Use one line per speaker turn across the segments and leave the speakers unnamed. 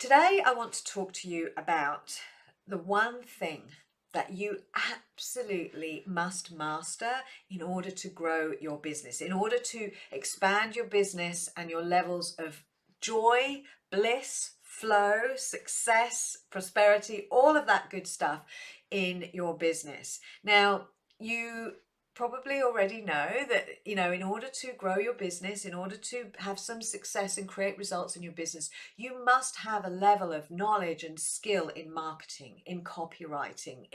Today, I want to talk to you about the one thing that you absolutely must master in order to grow your business, in order to expand your business and your levels of joy, bliss, flow, success, prosperity, all of that good stuff in your business. Now, you probably already know that, in order to grow your business, in order to have some success and create results in your business, you must have a level of knowledge and skill in marketing, in copywriting,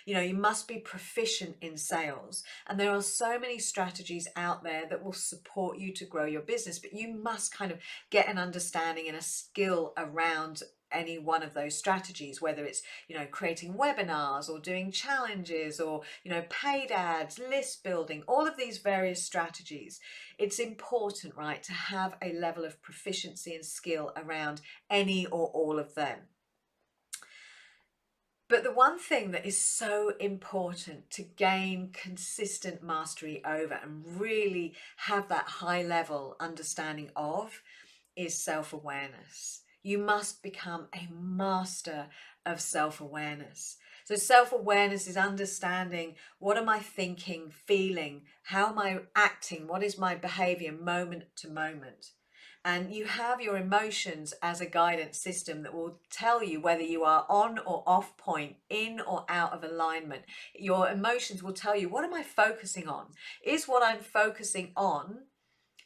you must be proficient in sales. And there are so many strategies out there that will support you to grow your business, but you must kind of get an understanding and a skill around any one of those strategies, whether it's creating webinars or doing challenges or paid ads, list building, all of these various strategies. It's important, right, to have a level of proficiency and skill around any or all of them. But the one thing that is so important to gain consistent mastery over and really have that high level understanding of is self-awareness. You must become a master of self-awareness. So self-awareness is understanding, what am I thinking, feeling, how am I acting, what is my behavior moment to moment. And you have your emotions as a guidance system that will tell you whether you are on or off point, in or out of alignment. Your emotions will tell you, what am I focusing on? Is what I'm focusing on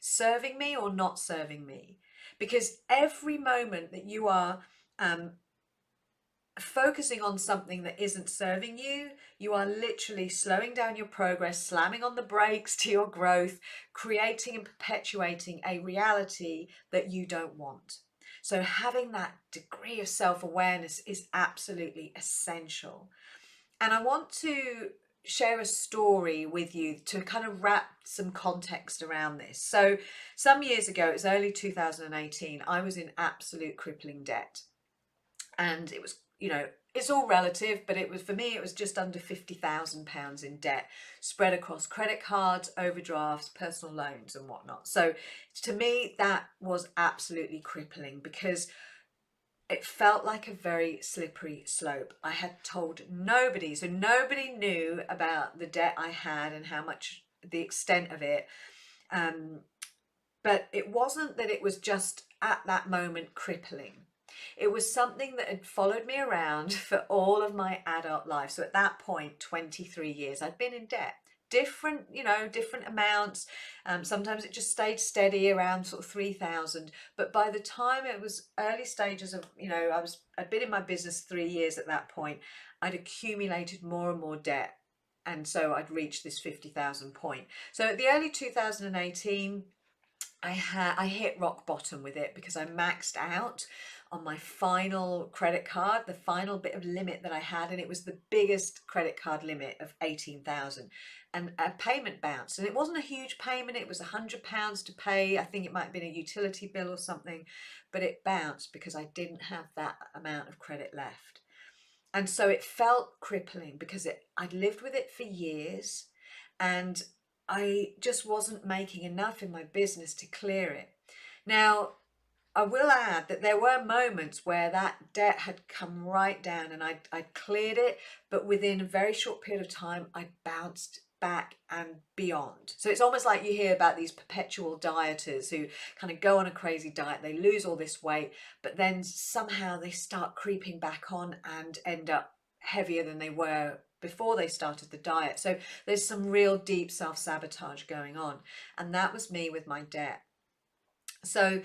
serving me or not serving me? Because every moment that you are focusing on something that isn't serving you, you are literally slowing down your progress, slamming on the brakes to your growth, creating and perpetuating a reality that you don't want. So having that degree of self-awareness is absolutely essential. And I want to share a story with you to kind of wrap some context around this. So some years ago, it was early 2018, I was in absolute crippling debt. And it was, it's all relative, but it was, for me, it was just under £50,000 in debt spread across credit cards, overdrafts, personal loans and whatnot. So to me, that was absolutely crippling because it felt like a very slippery slope. I had told nobody, so nobody knew about the debt I had and how much, the extent of it. But it wasn't that it was just at that moment crippling. It was something that had followed me around for all of my adult life. So at that point, 23 years, I'd been in debt. Different amounts. Sometimes it just stayed steady around sort of 3,000. But by the time it was early stages of, I'd been in my business 3 years at that point, I'd accumulated more and more debt. And so I'd reached this 50,000 point. So at the early 2018, I hit rock bottom with it because I maxed out on my final credit card, the final bit of limit that I had, and it was the biggest credit card limit of 18,000, and a payment bounced. And it wasn't a huge payment, it was £100 to pay. I think it might have been a utility bill or something, but it bounced because I didn't have that amount of credit left. And so it felt crippling because I'd lived with it for years, and I just wasn't making enough in my business to clear it. Now, I will add that there were moments where that debt had come right down and I'd cleared it, but within a very short period of time, I bounced back and beyond. So it's almost like you hear about these perpetual dieters who kind of go on a crazy diet, they lose all this weight, but then somehow they start creeping back on and end up heavier than they were before they started the diet. So there's some real deep self-sabotage going on. And that was me with my debt. So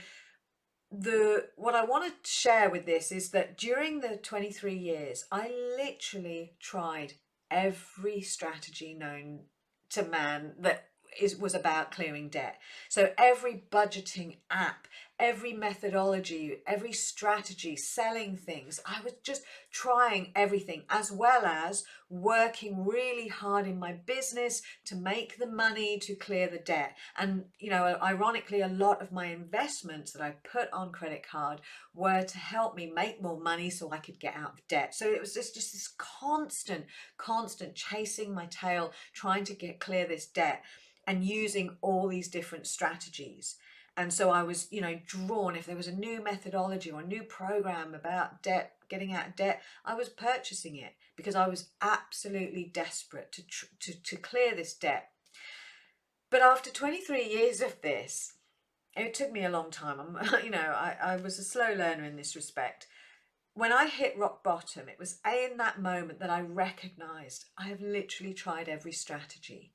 what I want to share with this is that during the 23 years, I literally tried every strategy known to man that was about clearing debt. So every budgeting app, every methodology, every strategy, selling things, I was just trying everything, as well as working really hard in my business to make the money to clear the debt. And ironically, a lot of my investments that I put on credit card were to help me make more money so I could get out of debt. So it was just this constant chasing my tail, trying to clear this debt and using all these different strategies. And so I was, drawn, if there was a new methodology or a new program about debt, getting out of debt, I was purchasing it because I was absolutely desperate to clear this debt. But after 23 years of this, it took me a long time. I was a slow learner in this respect. When I hit rock bottom, it was in that moment that I recognized I have literally tried every strategy,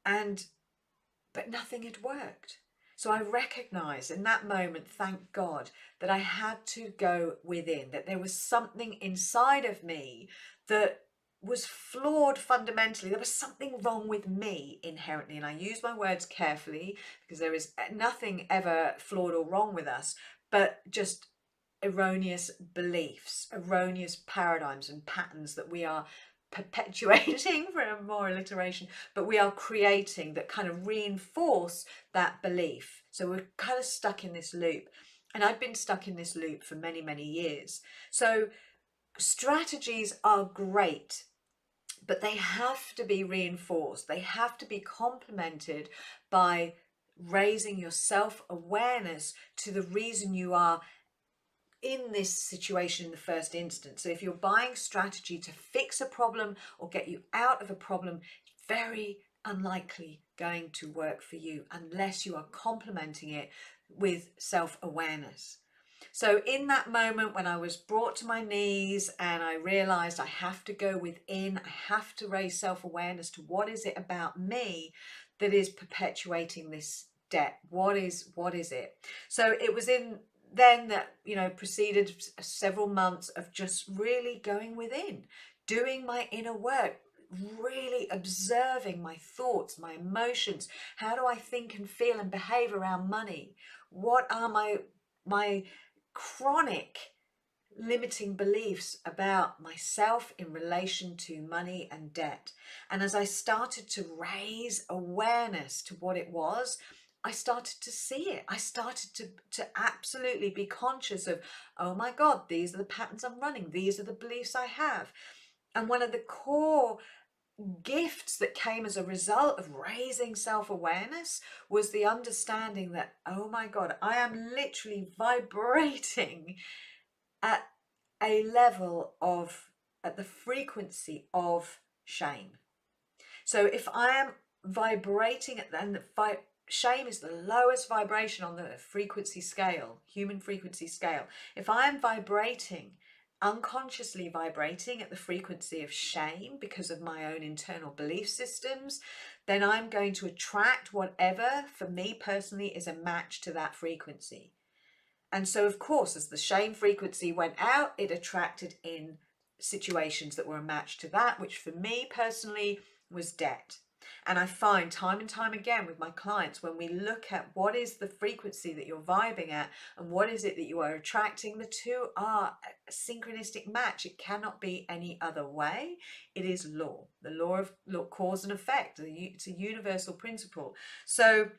but nothing had worked. So I recognized in that moment, thank God, that I had to go within, that there was something inside of me that was flawed fundamentally. There was something wrong with me inherently. And I use my words carefully because there is nothing ever flawed or wrong with us, but just erroneous beliefs, erroneous paradigms and patterns that we are perpetuating for a more alliteration, but we are creating that kind of reinforce that belief. So we're kind of stuck in this loop. And I've been stuck in this loop for many, many years. So strategies are great, but they have to be reinforced. They have to be complemented by raising your self-awareness to the reason you are in this situation in the first instance. So if you're buying strategy to fix a problem or get you out of a problem, it's very unlikely going to work for you unless you are complementing it with self-awareness. So in that moment when I was brought to my knees and I realized I have to go within, I have to raise self-awareness to what is it about me that is perpetuating this debt? What is it? So it was then that, preceded several months of just really going within, doing my inner work, really observing my thoughts, my emotions. How do I think and feel and behave around money? What are my chronic limiting beliefs about myself in relation to money and debt? And as I started to raise awareness to what it was, I started to see it. I started to absolutely be conscious of, oh my God, these are the patterns I'm running. These are the beliefs I have. And one of the core gifts that came as a result of raising self-awareness was the understanding that, oh my God, I am literally vibrating at a level of, at the frequency of shame. So if I am vibrating at, and shame is the lowest vibration on the frequency scale, human frequency scale. If I am vibrating, unconsciously vibrating at the frequency of shame because of my own internal belief systems, then I'm going to attract whatever for me personally is a match to that frequency. And so of course, as the shame frequency went out, it attracted in situations that were a match to that, which for me personally was debt. And I find time and time again with my clients, when we look at what is the frequency that you're vibing at and what is it that you are attracting, the two are a synchronistic match. It cannot be any other way. It is law, the law of cause and effect. It's a universal principle. So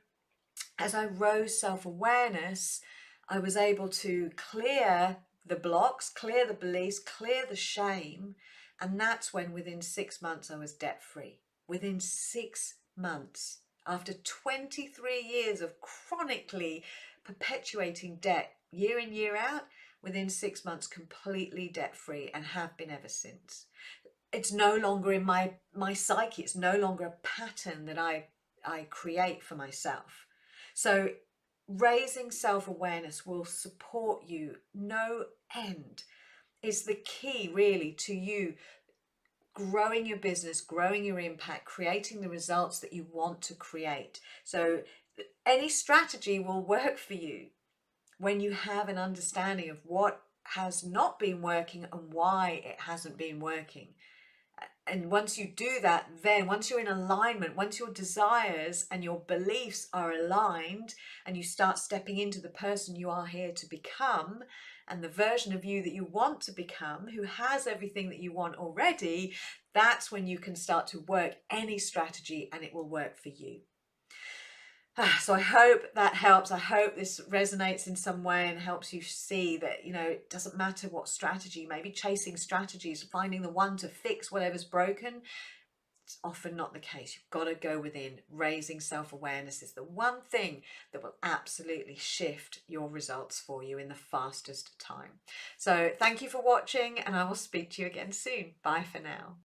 as I rose self-awareness, I was able to clear the blocks, clear the beliefs, clear the shame. And that's when within 6 months I was debt free. Within 6 months, after 23 years of chronically perpetuating debt year in, year out, within 6 months completely debt free, and have been ever since. It's no longer in my psyche. It's no longer a pattern that I create for myself. So raising self-awareness will support you no end. It's the key really to you growing your business, growing your impact, creating the results that you want to create. So any strategy will work for you when you have an understanding of what has not been working and why it hasn't been working. And once you do that, then once you're in alignment, once your desires and your beliefs are aligned and you start stepping into the person you are here to become and the version of you that you want to become, who has everything that you want already, that's when you can start to work any strategy and it will work for you. So I hope that helps. I hope this resonates in some way and helps you see that, it doesn't matter what strategy, maybe chasing strategies, finding the one to fix whatever's broken. It's often not the case. You've got to go within. Raising self-awareness is the one thing that will absolutely shift your results for you in the fastest time. So thank you for watching, and I will speak to you again soon. Bye for now.